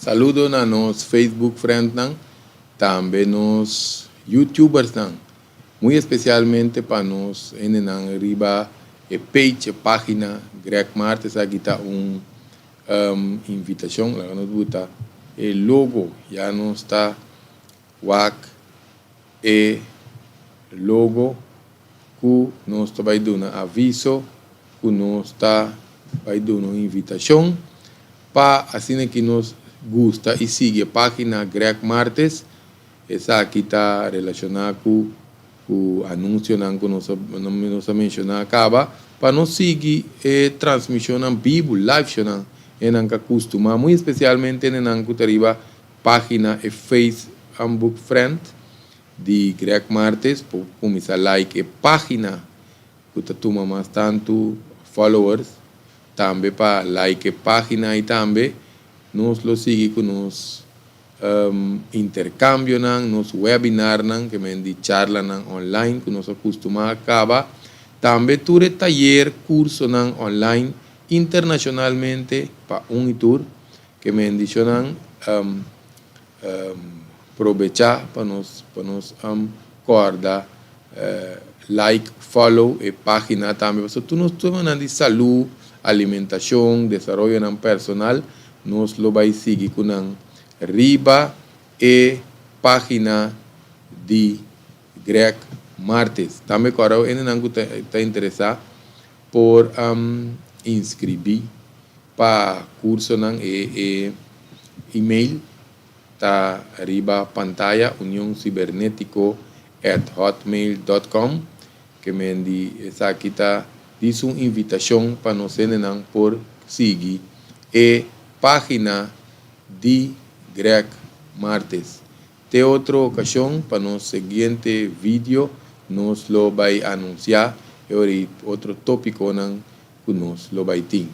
Saludo na nos Facebook friend também nos YouTubers muito especialmente para nós em arriba page, página Greg Martes, aqui está invitação, lá nos botar logo, já não está logo que nós vai dar aviso, que nós vai dar uma invitação para assim que nos gusta e sigue a página Greg Martes. Essa aqui está relacionada com o anúncio que nós mencionamos acaba para nos seguir transmissão em vivo, live show em que costuma muito especialmente em que arriba página e Facebook friend de Greg Martes por começar like página que toma mais tanto followers também para like página e também nos lo sigue com nos intercambio nos webinar que me di charla online que nos acostuma acaba também ture taller curso online internacionalmente para tour que me dicionan aprovechar para nos corda like follow e página também so tu nos toman de salud alimentación desarrollo personal nos lo vai seguir con riba e página de Greg Martes. Também agora ele não está interessado por inscrever para curso e email tá riba pantalla unioncibernetico@hotmail.com que me essa aqui tá diz uma invitação para nós por seguir e página de Greg Martes. Tem outra ocasião para o seguinte vídeo, nos lo vai anunciar e outro tópico que nos lo vai ter.